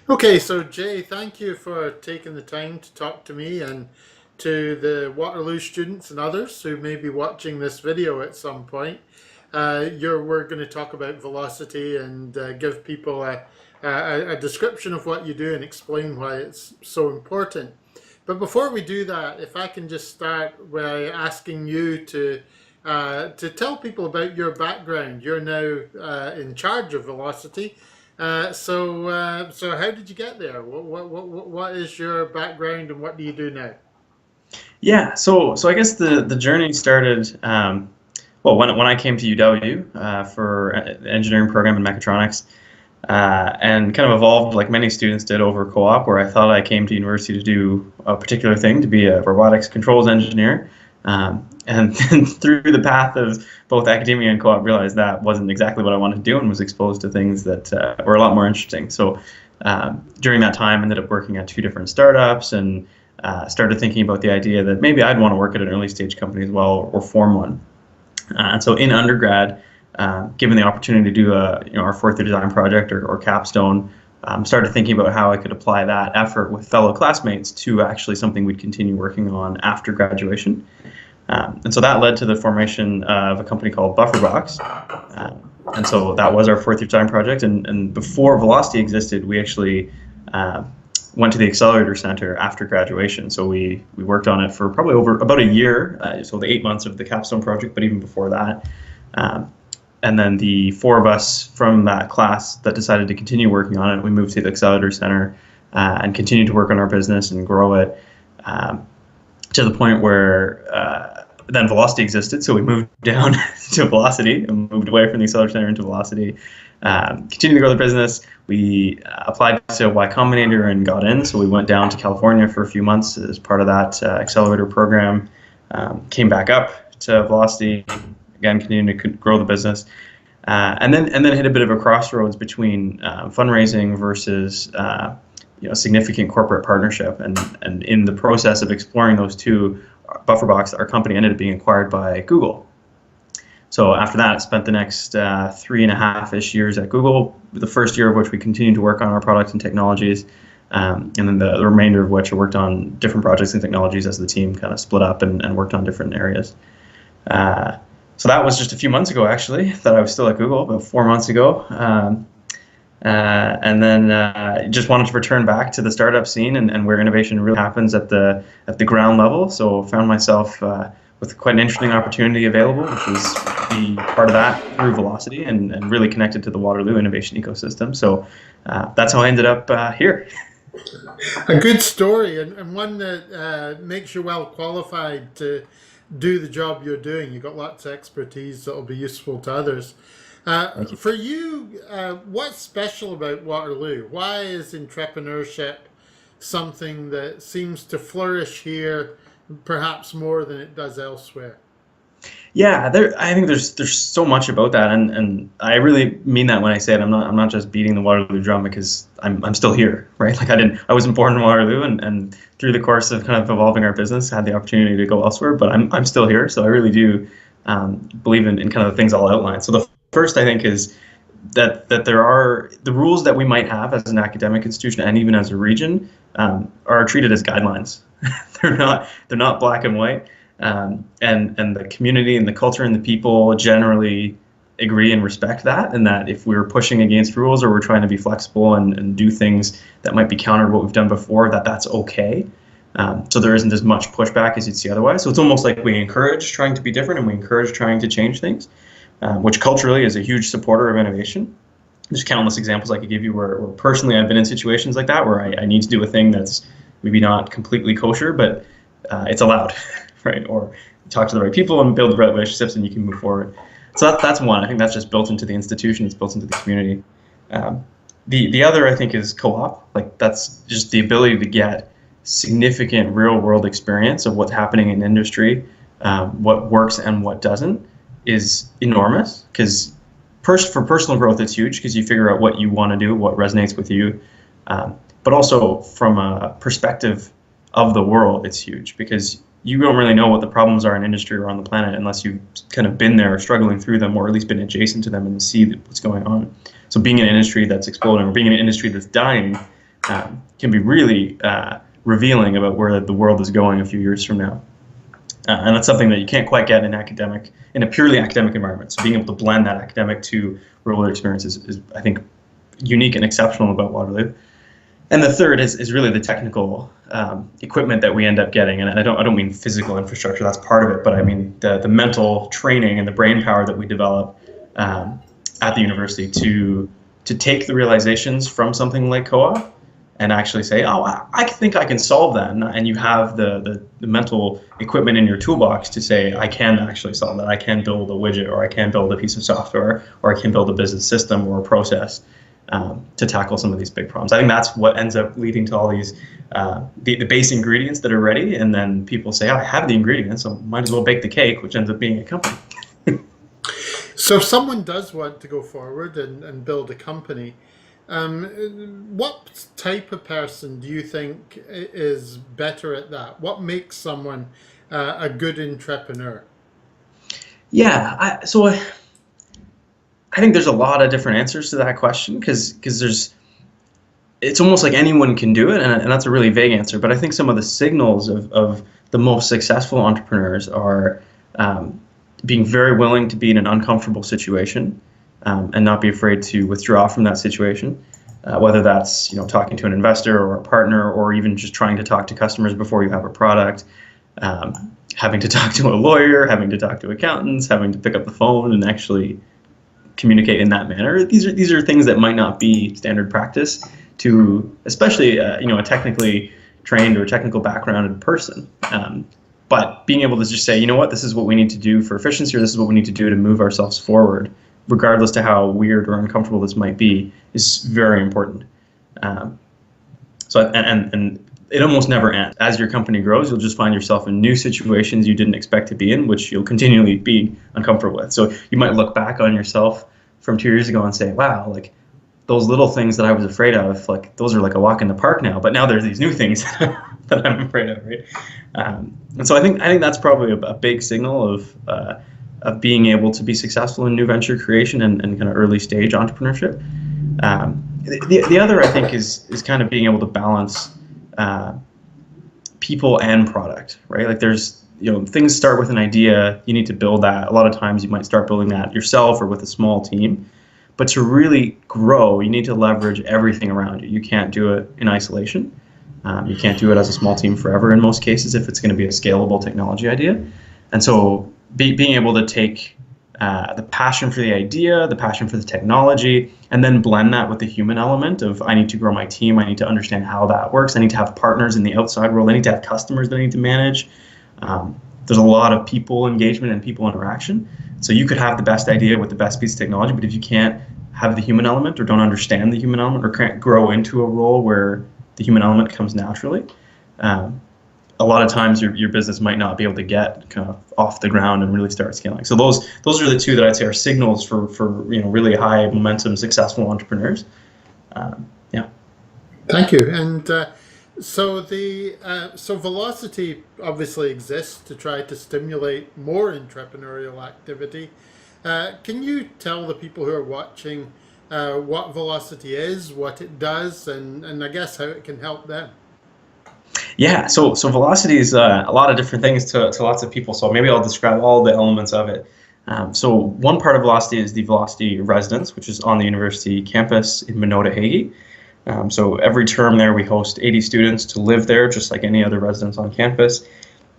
Okay, so Jay, thank you for taking the time to talk to me and to the Waterloo students and others who may be watching this video at some point. We're going to talk about velocity and give people a description of what you do and explain why it's so important. But before we do that, if I can just start by asking you to tell people about your background. You're now in charge of velocity. So how did you get there? What is your background and what do you do now? Yeah, so I guess the journey started well when I came to UW for an engineering program in mechatronics, and kind of evolved like many students did over co-op, where I thought I came to university to do a particular thing, to be a robotics controls engineer, and then through the path of both academia and co-op, realized that wasn't exactly what I wanted to do, and was exposed to things that were a lot more interesting. So during that time, ended up working at two different startups, and started thinking about the idea that maybe I'd want to work at an early stage company as well, or form one. And so in undergrad, given the opportunity to do our fourth year design project or capstone, started thinking about how I could apply that effort with fellow classmates to actually something we'd continue working on after graduation. And so that led to the formation of a company called Bufferbox. And so that was our fourth year design project. And before Velocity existed, we actually went to the Accelerator Center after graduation. So we worked on it for probably over about a year, so the 8 months of the capstone project, but even before that. And then the four of us from that class that decided to continue working on it, we moved to the Accelerator Center and continued to work on our business and grow it to the point where then Velocity existed. So we moved down to Velocity and moved away from the Accelerator Center into Velocity. Continued to grow the business. We applied to Y Combinator and got in. So we went down to California for a few months as part of that accelerator program. Came back up to Velocity, again continuing to grow the business, and then hit a bit of a crossroads between fundraising versus significant corporate partnership. And in the process of exploring those two, Bufferbox, our company, ended up being acquired by Google. So after that, I spent the next 3.5-ish years at Google, the first year of which we continued to work on our products and technologies, and then the remainder of which I worked on different projects and technologies as the team kind of split up and worked on different areas. So that was just a few months ago, actually, that I was still at Google, about 4 months ago. And then just wanted to return back to the startup scene and where innovation really happens at the ground level. So found myself with quite an interesting opportunity available, which was to be part of that through Velocity and really connected to the Waterloo innovation ecosystem. So that's how I ended up here. A good story, and one that makes you well qualified to do the job you're doing. You've got lots of expertise that will be useful to others. Thank you. For you, what's special about Waterloo? Why is entrepreneurship something that seems to flourish here perhaps more than it does elsewhere? Yeah, I think there's so much about that, and I really mean that when I say it. I'm not just beating the Waterloo drum, because I'm still here, right? Like I wasn't born in Waterloo, and through the course of kind of evolving our business, had the opportunity to go elsewhere, but I'm still here. So I really do believe in kind of the things I'll outline. So the first, I think, is that there are the rules that we might have as an academic institution and even as a region are treated as guidelines. they're not black and white. And the community and the culture and the people generally agree and respect that, and that if we're pushing against rules or we're trying to be flexible and do things that might be counter to what we've done before, that's okay. So there isn't as much pushback as you'd see otherwise. So it's almost like we encourage trying to be different and we encourage trying to change things, which culturally is a huge supporter of innovation. There's countless examples I could give you where personally I've been in situations like that where I need to do a thing that's maybe not completely kosher, but it's allowed. Right, or talk to the right people and build the right relationships, and you can move forward. So that's one. I think that's just built into the institution. It's built into the community. The other, I think, is co-op. Like, that's just the ability to get significant real-world experience of what's happening in industry, what works and what doesn't, is enormous. Because for personal growth, it's huge because you figure out what you want to do, what resonates with you. But also from a perspective of the world, it's huge because you don't really know what the problems are in industry or on the planet unless you've kind of been there struggling through them, or at least been adjacent to them and see what's going on. So being in an industry that's exploding or being in an industry that's dying, can be really revealing about where the world is going a few years from now. And that's something that you can't quite get in a purely academic environment. So being able to blend that academic to real world experience is, I think, unique and exceptional about Waterloo. And the third is really the technical equipment that we end up getting. And I don't mean physical infrastructure, that's part of it, but I mean the mental training and the brain power that we develop at the university to take the realizations from something like COA and actually say, oh, I think I can solve that. And you have the mental equipment in your toolbox to say, I can actually solve that. I can build a widget, or I can build a piece of software, or I can build a business system or a process to tackle some of these big problems. I think that's what ends up leading to all these the base ingredients that are ready, and then people say, oh, I have the ingredients, so might as well bake the cake, which ends up being a company. So if someone does want to go forward and build a company, what type of person do you think is better at that? What makes someone a good intrapreneur? Yeah, so I think there's a lot of different answers to that question, because it's almost like anyone can do it, and that's a really vague answer. But I think some of the signals of the most successful entrepreneurs are being very willing to be in an uncomfortable situation and not be afraid to withdraw from that situation, whether that's talking to an investor or a partner, or even just trying to talk to customers before you have a product, having to talk to a lawyer, having to talk to accountants, having to pick up the phone and actually communicate in that manner. These are things that might not be standard practice to, especially a technically trained or technical backgrounded person. But being able to just say, you know what, this is what we need to do for efficiency, or this is what we need to do to move ourselves forward, regardless to how weird or uncomfortable this might be, is very important. So it almost never ends. As your company grows, you'll just find yourself in new situations you didn't expect to be in, which you'll continually be uncomfortable with. So you might look back on yourself from 2 years ago and say, wow, like those little things that I was afraid of, like those are like a walk in the park now. But now there's these new things that I'm afraid of, right? And so I think that's probably a big signal of being able to be successful in new venture creation and kind of early stage entrepreneurship. The other, I think, is kind of being able to balance people and product, right? Like there's, things start with an idea, you need to build that. A lot of times you might start building that yourself or with a small team. But to really grow, you need to leverage everything around you. You can't do it in isolation. You can't do it as a small team forever in most cases if it's going to be a scalable technology idea. And so being able to take the passion for the idea, the passion for the technology, and then blend that with the human element of, I need to grow my team, I need to understand how that works, I need to have partners in the outside world, I need to have customers that I need to manage. There's a lot of people engagement and people interaction. So you could have the best idea with the best piece of technology, but if you can't have the human element, or don't understand the human element, or can't grow into a role where the human element comes naturally, a lot of times your business might not be able to get kind of off the ground and really start scaling. So those are the two that I'd say are signals for really high momentum successful entrepreneurs. Yeah. Thank you. And so Velocity obviously exists to try to stimulate more entrepreneurial activity. Can you tell the people who are watching what Velocity is, what it does, and I guess how it can help them? Yeah, so Velocity is a lot of different things to lots of people. So maybe I'll describe all the elements of it. So one part of Velocity is the Velocity Residence, which is on the university campus in Minota-Hagee. So every term there we host 80 students to live there, just like any other residence on campus.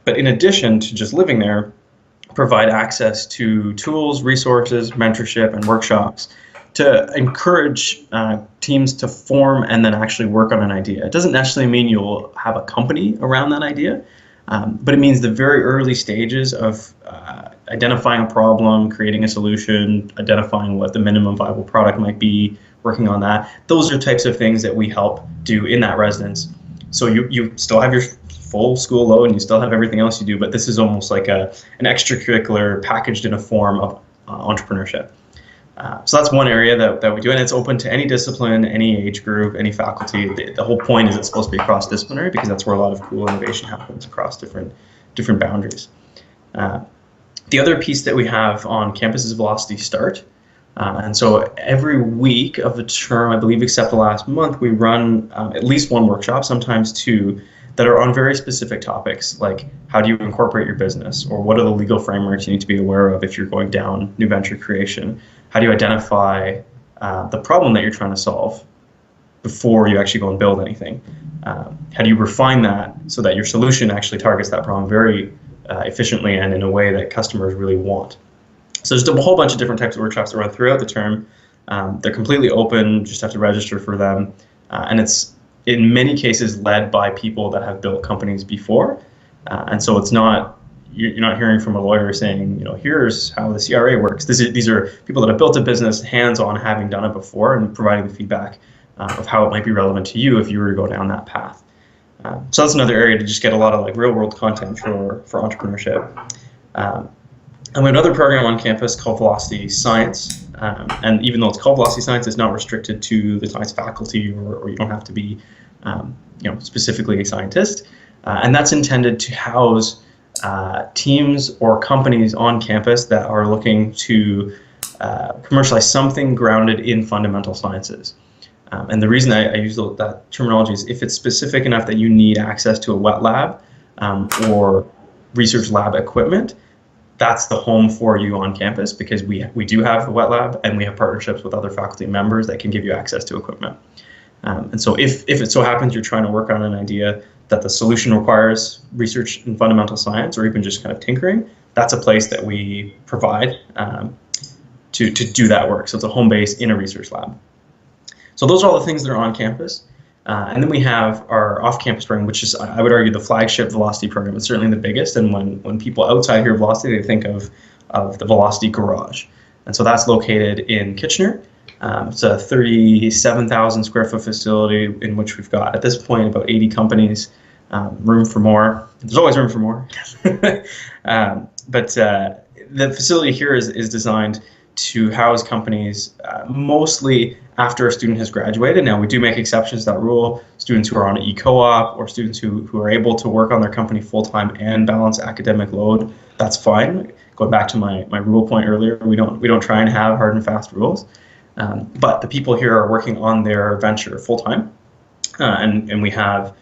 But in addition to just living there, provide access to tools, resources, mentorship, and workshops to encourage teams to form and then actually work on an idea. It doesn't necessarily mean you'll have a company around that idea, but it means the very early stages of identifying a problem, creating a solution, identifying what the minimum viable product might be, working on that. Those are types of things that we help do in that residence. So you still have your full school load and you still have everything else you do, but this is almost like an extracurricular packaged in a form of entrepreneurship. So that's one area that we do, and it's open to any discipline, any age group, any faculty. The whole point is it's supposed to be cross-disciplinary because that's where a lot of cool innovation happens across different boundaries. The other piece that we have on campus is Velocity Start, And so every week of the term, I believe except the last month, we run at least one workshop, sometimes two, that are on very specific topics, like how do you incorporate your business, or what are the legal frameworks you need to be aware of if you're going down new venture creation? How do you identify the problem that you're trying to solve before you actually go and build anything? How do you refine that so that your solution actually targets that problem very efficiently and in a way that customers really want? So there's a whole bunch of different types of workshops that run throughout the term. They're completely open, just have to register for them. And it's in many cases led by people that have built companies before. And so it's not, you're not hearing from a lawyer saying, here's how the CRA works. These are people that have built a business hands-on, having done it before, and providing the feedback of how it might be relevant to you if you were to go down that path. So that's another area to just get a lot of like real-world content for entrepreneurship. And we have another program on campus called Velocity Science. And even though it's called Velocity Science, it's not restricted to the science faculty, or you don't have to be specifically a scientist. And that's intended to house teams or companies on campus that are looking to commercialize something grounded in fundamental sciences. And the reason I use that terminology is if it's specific enough that you need access to a wet lab or research lab equipment, that's the home for you on campus, because we do have a wet lab and we have partnerships with other faculty members that can give you access to equipment. And so if it so happens you're trying to work on an idea that the solution requires research in fundamental science or even just kind of tinkering, that's a place that we provide to do that work. So it's a home base in a research lab. So those are all the things that are on campus. And then we have our off-campus program, which is, I would argue, the flagship Velocity program. It's certainly the biggest, and when people outside hear Velocity, they think of the Velocity Garage. And so that's located in Kitchener. It's a 37,000 square foot facility in which we've got, at this point, about 80 companies, room for more. There's always room for more. But the facility here is designed to house companies mostly after a student has graduated. Now, we do make exceptions to that rule. Students who are on an e-co-op or students who are able to work on their company full-time and balance academic load, that's fine. Going back to my rule point earlier, we don't try and have hard and fast rules. But the people here are working on their venture full-time. And we have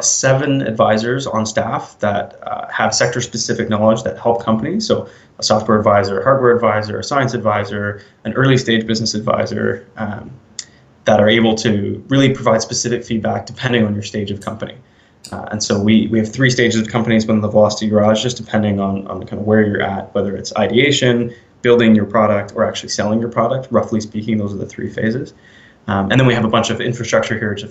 7 advisors on staff that have sector-specific knowledge that help companies. So a software advisor, a hardware advisor, a science advisor, an early-stage business advisor that are able to really provide specific feedback depending on your stage of company. And so we have 3 stages of companies within the Velocity Garage, just depending on kind of where you're at, whether it's ideation, building your product, or actually selling your product. Roughly speaking, those are the 3 phases. And then we have a bunch of infrastructure here to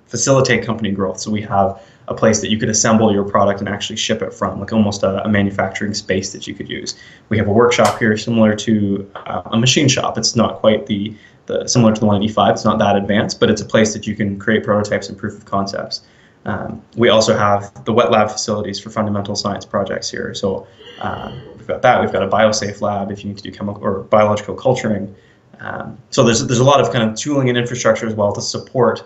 facilitate company growth. So we have a place that you could assemble your product and actually ship it from, like almost a manufacturing space that you could use. We have a workshop here similar to a machine shop. It's not quite similar to the one at E5. It's not that advanced, but it's a place that you can create prototypes and proof of concepts. We also have the wet lab facilities for fundamental science projects here. So we've got that. We've got a biosafe lab if you need to do chemical or biological culturing. So there's a lot of kind of tooling and infrastructure as well to support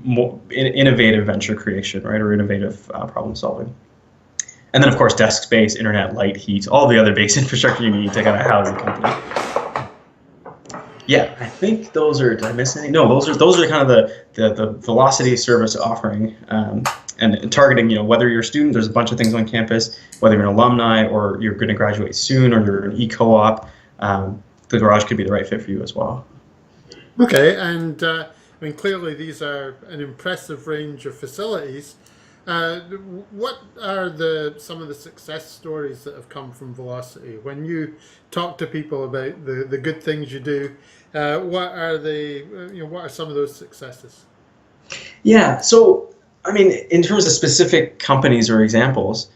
more innovative venture creation, right, or innovative problem solving. And then, of course, desk space, internet, light, heat, all the other base infrastructure you need to kind of house a company. Yeah, I think those are. Did I miss any? No, those are kind of the Velocity service offering and targeting. Whether you're a student, there's a bunch of things on campus. Whether you're an alumni or you're going to graduate soon, or you're an e-co-op. The garage could be the right fit for you as well. Okay, and clearly these are an impressive range of facilities. What are some of the success stories that have come from Velocity? When you talk to people about the good things you do, what are some of those successes? Yeah, so in terms of specific companies or examples,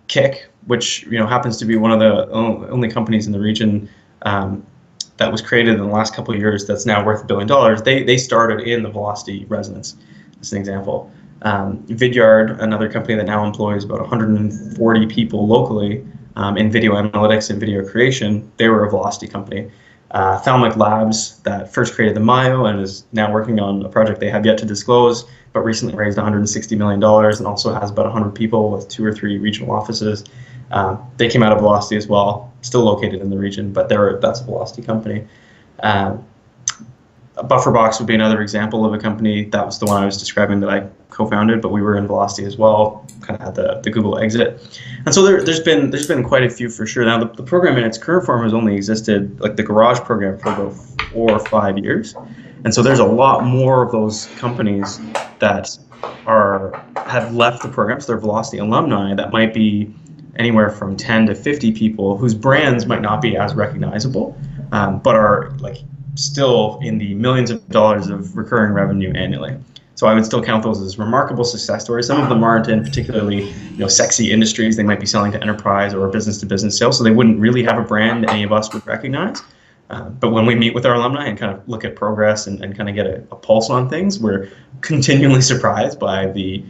Kick, which happens to be one of the only companies in the region that was created in the last couple of years that's now worth $1 billion. They started in the Velocity residence, as an example. Vidyard, another company that now employs about 140 people locally in video analytics and video creation, they were a Velocity company. Thalmic Labs, that first created the Mayo and is now working on a project they have yet to disclose, but recently raised $160 million and also has about 100 people with 2 or 3 regional offices. They came out of Velocity as well, still located in the region, but that's a Velocity company. Bufferbox would be another example of a company. That was the one I was describing that I co-founded, but we were in Velocity as well, kind of had the Google exit. And so there's been quite a few for sure. Now the program in its current form has only existed, like the garage program, for about 4 or 5 years. And so there's a lot more of those companies that have left the program, so they're Velocity alumni, that might be anywhere from 10 to 50 people whose brands might not be as recognizable, but are like still in the millions of dollars of recurring revenue annually. So I would still count those as remarkable success stories. Some of them aren't in particularly sexy industries. They might be selling to enterprise or business-to-business sales, so they wouldn't really have a brand any of us would recognize. But when we meet with our alumni and kind of look at progress and kind of get a pulse on things, we're continually surprised by the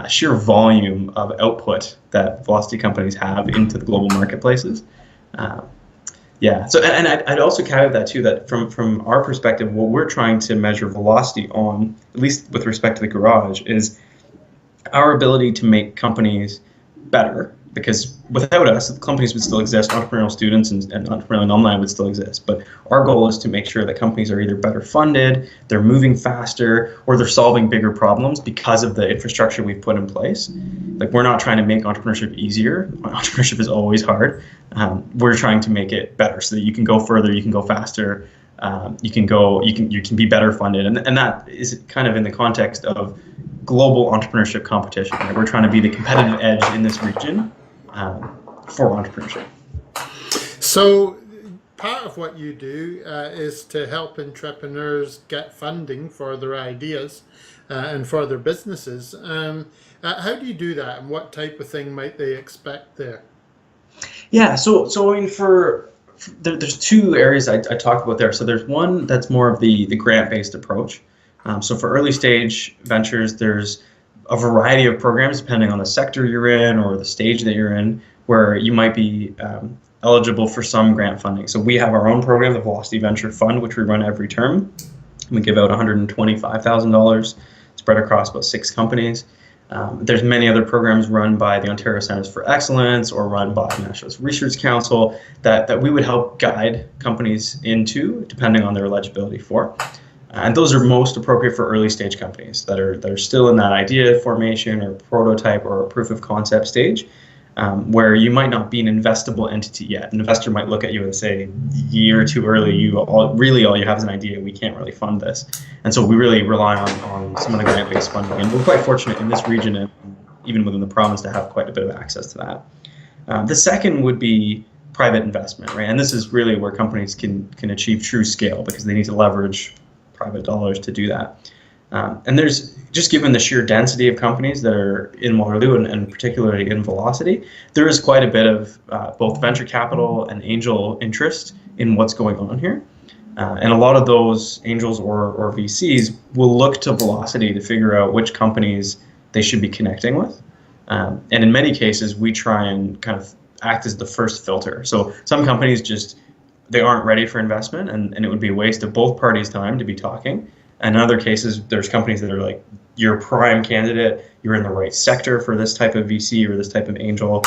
sheer volume of output that Velocity companies have into the global marketplaces. Yeah. So, and I'd also caveat that too, that from our perspective, what we're trying to measure Velocity on, at least with respect to the garage, is our ability to make companies better. Because without us, the companies would still exist, entrepreneurial students and entrepreneurial alumni would still exist. But our goal is to make sure that companies are either better funded, they're moving faster, or they're solving bigger problems because of the infrastructure we've put in place. Like, we're not trying to make entrepreneurship easier. Entrepreneurship is always hard. We're trying to make it better so that you can go further, you can go faster, you can be better funded, and that is kind of in the context of global entrepreneurship competition. Right? We're trying to be the competitive edge in this region. For entrepreneurship. So part of what you do is to help entrepreneurs get funding for their ideas and for their businesses. How do you do that, and what type of thing might they expect there? Yeah, so I mean, there's two areas I talked about there. So there's one that's more of the grant-based approach. So for early stage ventures, there's a variety of programs depending on the sector you're in or the stage that you're in, where you might be eligible for some grant funding. So we have our own program, the Velocity Venture Fund, which we run every term. We give out $125,000 spread across about 6 companies. There's many other programs run by the Ontario Centers for Excellence or run by the National Research Council that we would help guide companies into, depending on their eligibility for. And those are most appropriate for early stage companies that are still in that idea formation or prototype or proof of concept stage, where you might not be an investable entity yet. An investor might look at you and say, "You're too early. All you have is an idea. We can't really fund this." And so we really rely on some of the grant-based funding, and we're quite fortunate in this region and even within the province to have quite a bit of access to that. The second would be private investment, right? And this is really where companies can achieve true scale because they need to leverage private dollars to do that. And there's, just given the sheer density of companies that are in Waterloo and particularly in Velocity, there is quite a bit of both venture capital and angel interest in what's going on here. And a lot of those angels or VCs will look to Velocity to figure out which companies they should be connecting with. And in many cases, we try and kind of act as the first filter. So some companies they aren't ready for investment, and it would be a waste of both parties' time to be talking. And in other cases, there's companies that are like, you're a prime candidate, you're in the right sector for this type of VC or this type of angel,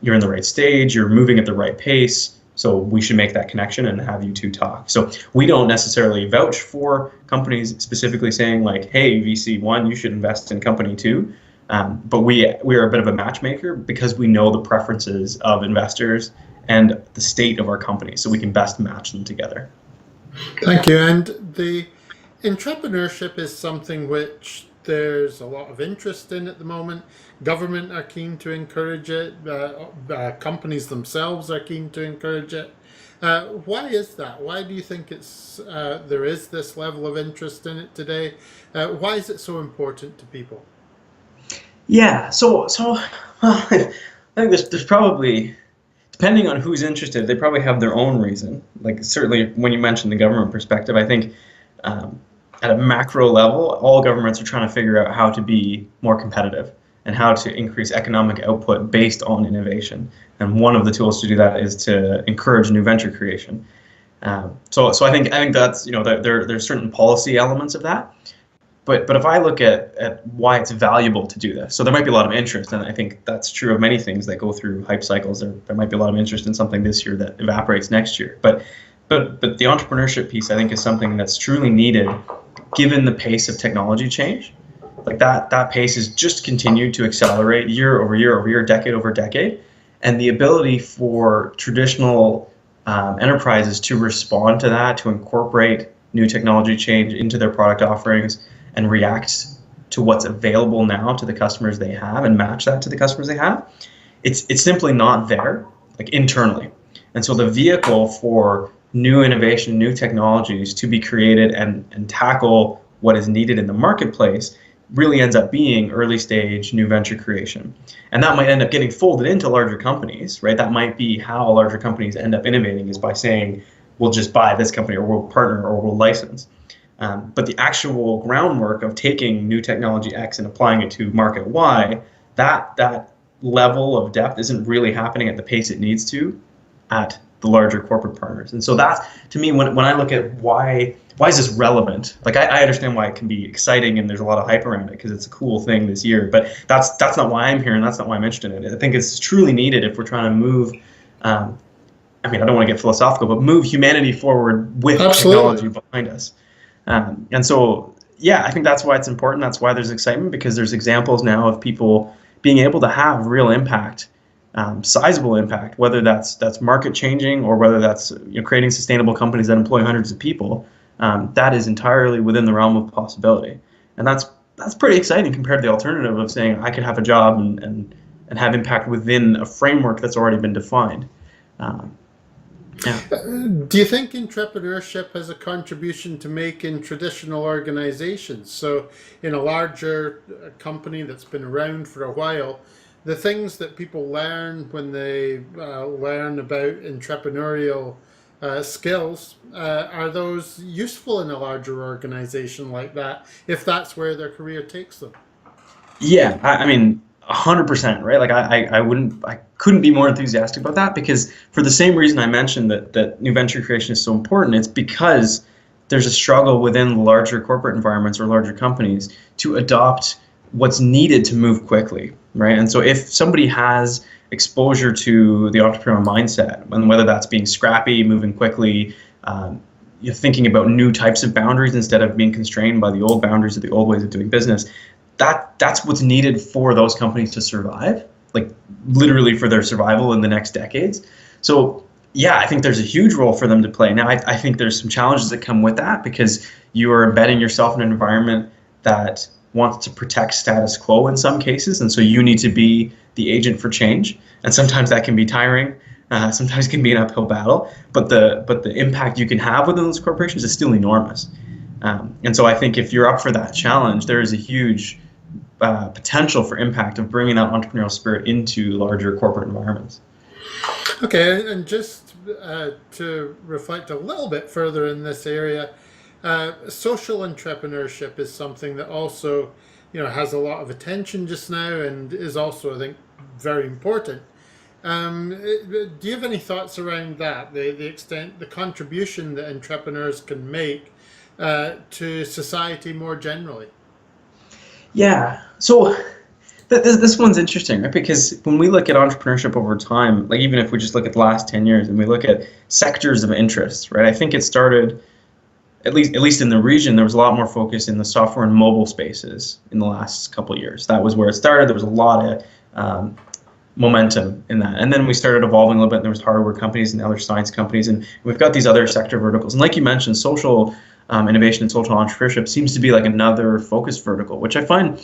you're in the right stage, you're moving at the right pace, so we should make that connection and have you two talk. So we don't necessarily vouch for companies specifically saying like, hey, VC1, you should invest in company 2. But we are a bit of a matchmaker because we know the preferences of investors and the state of our company, so we can best match them together. Thank you. And the entrepreneurship is something which there's a lot of interest in at the moment. Government are keen to encourage it. Companies themselves are keen to encourage it. Why is that? Why do you think there is this level of interest in it today? Why is it so important to people? Yeah, so I think there's probably, depending on who's interested, they probably have their own reason. Like, certainly when you mention the government perspective, I think at a macro level, all governments are trying to figure out how to be more competitive and how to increase economic output based on innovation. And one of the tools to do that is to encourage new venture creation. So I think that's, there's certain policy elements of that. But if I look at why it's valuable to do this, so there might be a lot of interest, and I think that's true of many things that go through hype cycles. There might be a lot of interest in something this year that evaporates next year. But the entrepreneurship piece, I think, is something that's truly needed given the pace of technology change. Like that pace has just continued to accelerate year over year over year, decade over decade. And the ability for traditional enterprises to respond to that, to incorporate new technology change into their product offerings and react to what's available now to the customers they have and match that to the customers they have, it's simply not there, like internally. And so the vehicle for new innovation, new technologies to be created and tackle what is needed in the marketplace really ends up being early stage new venture creation. And that might end up getting folded into larger companies, right? That might be how larger companies end up innovating, is by saying, we'll just buy this company, or we'll partner, or we'll license. But the actual groundwork of taking new technology X and applying it to market Y, that level of depth isn't really happening at the pace it needs to at the larger corporate partners. And so that's, to me, when I look at why is this relevant? Like I understand why it can be exciting and there's a lot of hype around it because it's a cool thing this year, but that's not why I'm here, and that's not why I'm interested in it. I think it's truly needed if we're trying to move, I don't want to get philosophical, but move humanity forward with technology behind us. And so, yeah, I think that's why it's important. That's why there's excitement, because there's examples now of people being able to have real impact, sizable impact, whether that's market changing or whether that's creating sustainable companies that employ hundreds of people. That is entirely within the realm of possibility, and that's pretty exciting compared to the alternative of saying I could have a job and have impact within a framework that's already been defined. Yeah. Do you think entrepreneurship has a contribution to make in traditional organizations? So in a larger company that's been around for a while, the things that people learn when they learn about entrepreneurial skills, are those useful in a larger organization like that, if that's where their career takes them? Yeah, I mean, 100%, right? Like I couldn't be more enthusiastic about that, because for the same reason I mentioned that new venture creation is so important, it's because there's a struggle within larger corporate environments or larger companies to adopt what's needed to move quickly, right? And so if somebody has exposure to the entrepreneurial mindset, and whether that's being scrappy, moving quickly, you're thinking about new types of boundaries instead of being constrained by the old boundaries of the old ways of doing business, that's what's needed for those companies to survive, like literally for their survival in the next decades. So yeah, I think there's a huge role for them to play. Now, I think there's some challenges that come with that, because you are embedding yourself in an environment that wants to protect status quo in some cases, and so you need to be the agent for change. And sometimes that can be tiring. Sometimes it can be an uphill battle. But the impact you can have within those corporations is still enormous. And so I think if you're up for that challenge, there is a huge potential for impact of bringing that entrepreneurial spirit into larger corporate environments. Okay, and just to reflect a little bit further in this area, social entrepreneurship is something that also, has a lot of attention just now, and is also, I think, very important. Do you have any thoughts around that? The extent, the contribution that entrepreneurs can make to society more generally? Yeah. So this one's interesting, right? Because when we look at entrepreneurship over time, like even if we just look at the last 10 years and we look at sectors of interest, right? I think it started, at least in the region, there was a lot more focus in the software and mobile spaces in the last couple of years. That was where it started. There was a lot of momentum in that. And then we started evolving a little bit, and there was hardware companies and other science companies, and we've got these other sector verticals. And like you mentioned, social innovation and social entrepreneurship seems to be like another focus vertical, which I find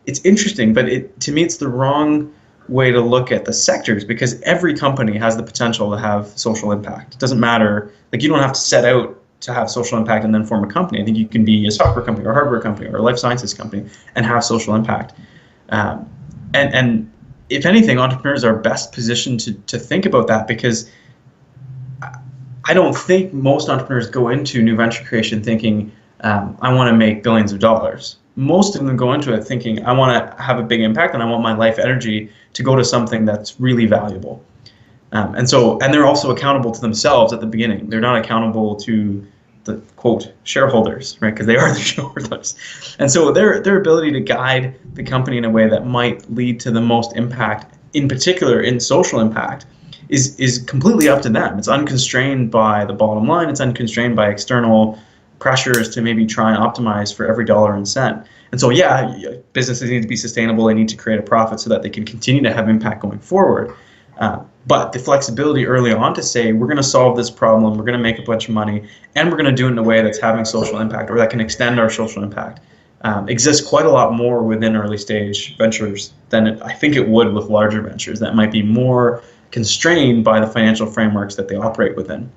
it's interesting, but to me it's the wrong way to look at the sectors, because every company has the potential to have social impact. It doesn't matter, like you don't have to set out to have social impact and then form a company. I think you can be a software company or a hardware company or a life sciences company and have social impact. And if anything, entrepreneurs are best positioned to think about that, because I don't think most entrepreneurs go into new venture creation thinking, I want to make billions of dollars. Most of them go into it thinking, I want to have a big impact and I want my life energy to go to something that's really valuable. And they're also accountable to themselves at the beginning. They're not accountable to the quote shareholders, right? Because they are the shareholders, and so their ability to guide the company in a way that might lead to the most impact, in particular in social impact, is completely up to them. It's unconstrained by the bottom line. It's unconstrained by external pressures to maybe try and optimize for every dollar and cent. And so, yeah, businesses need to be sustainable. They need to create a profit so that they can continue to have impact going forward. But the flexibility early on to say, we're going to solve this problem, we're going to make a bunch of money, and we're going to do it in a way that's having social impact or that can extend our social impact, exists quite a lot more within early stage ventures than I think it would with larger ventures that might be more constrained by the financial frameworks that they operate within.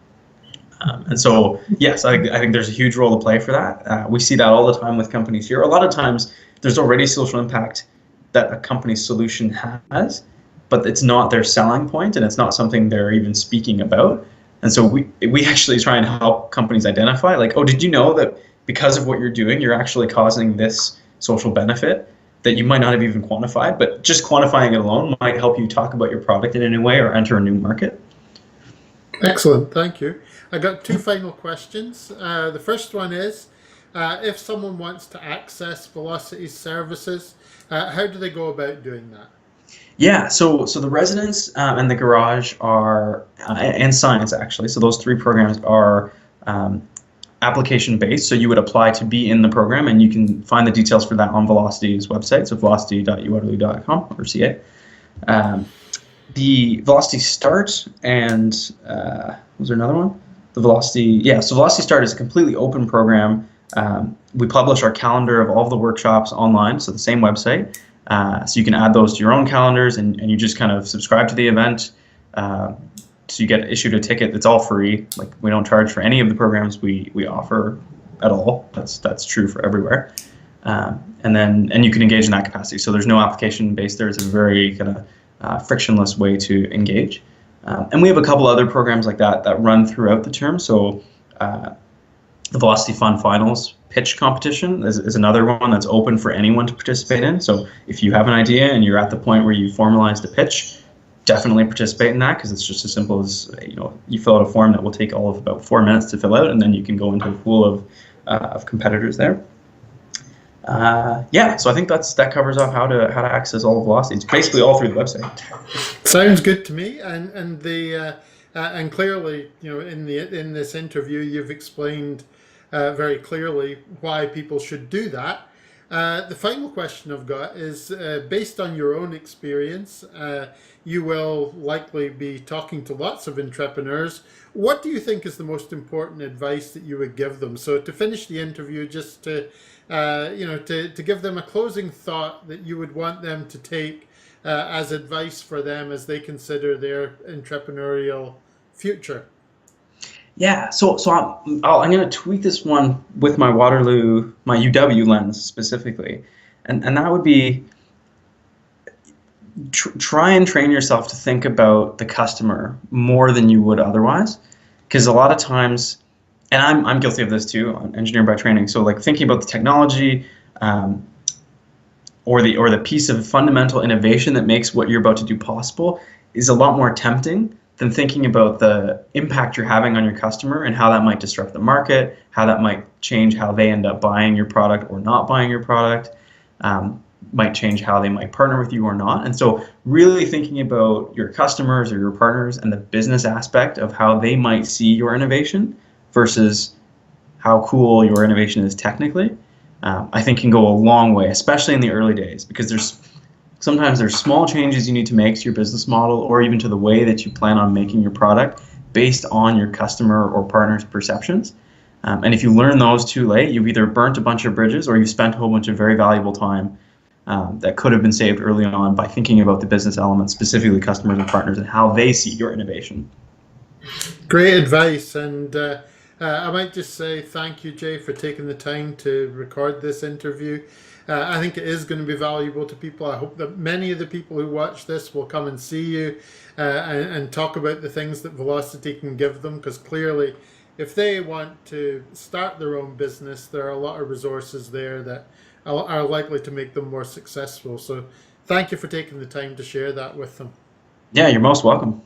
And so, yes, I think there's a huge role to play for that. We see that all the time with companies here. A lot of times, there's already social impact that a company's solution has, but it's not their selling point, and it's not something they're even speaking about. And so we actually try and help companies identify, like, oh, did you know that because of what you're doing, you're actually causing this social benefit that you might not have even quantified, but just quantifying it alone might help you talk about your product in a new way or enter a new market. Excellent, thank you. I got two final questions. The first one is, if someone wants to access Velocity's services, how do they go about doing that? Yeah, so the residence and the garage are, and science actually, so those three programs are application based. So you would apply to be in the program, and you can find the details for that on Velocity's website, so velocity.uwaterloo.com or CA. The Velocity Start and was there another one? The Velocity, yeah. So Velocity Start is a completely open program. We publish our calendar of all of the workshops online, so the same website. So you can add those to your own calendars, and you just kind of subscribe to the event. So you get issued a ticket. It's all free. Like, we don't charge for any of the programs we offer at all. That's true for everywhere. And you can engage in that capacity. So there's no application based there. It's a very kind of frictionless way to engage. And we have a couple other programs like that run throughout the term. So the Velocity Fund Finals pitch competition is another one that's open for anyone to participate in. So if you have an idea and you're at the point where you formalized a pitch, definitely participate in that, because it's just as simple as, you fill out a form that will take all of about 4 minutes to fill out, and then you can go into a pool of competitors there. Yeah, so I think that covers off how to access all of Velocity. It's basically all through the website. Sounds good to me, and clearly, in this interview, you've explained very clearly why people should do that. The final question I've got is, based on your own experience, you will likely be talking to lots of intrapreneurs. What do you think is the most important advice that you would give them? So to finish the interview, just to give them a closing thought that you would want them to take as advice for them as they consider their entrepreneurial future. Yeah, so I'm going to tweak this one with my Waterloo, my UW lens specifically, and that would be try and train yourself to think about the customer more than you would otherwise, because a lot of times, and I'm guilty of this too, I'm engineer by training, so like thinking about the technology or the piece of fundamental innovation that makes what you're about to do possible is a lot more tempting than thinking about the impact you're having on your customer and how that might disrupt the market, how that might change how they end up buying your product or not buying your product, might change how they might partner with you or not. And so really thinking about your customers or your partners and the business aspect of how they might see your innovation versus how cool your innovation is technically, I think can go a long way, especially in the early days, because sometimes there's small changes you need to make to your business model or even to the way that you plan on making your product based on your customer or partner's perceptions. And if you learn those too late, you've either burnt a bunch of bridges or you've spent a whole bunch of very valuable time that could have been saved early on by thinking about the business elements, specifically customers and partners, and how they see your innovation. Great advice. And I might just say thank you, Jay, for taking the time to record this interview. I think it is going to be valuable to people. I hope that many of the people who watch this will come and see you and talk about the things that Velocity can give them, because clearly if they want to start their own business, there are a lot of resources there that are likely to make them more successful. So thank you for taking the time to share that with them. Yeah, you're most welcome.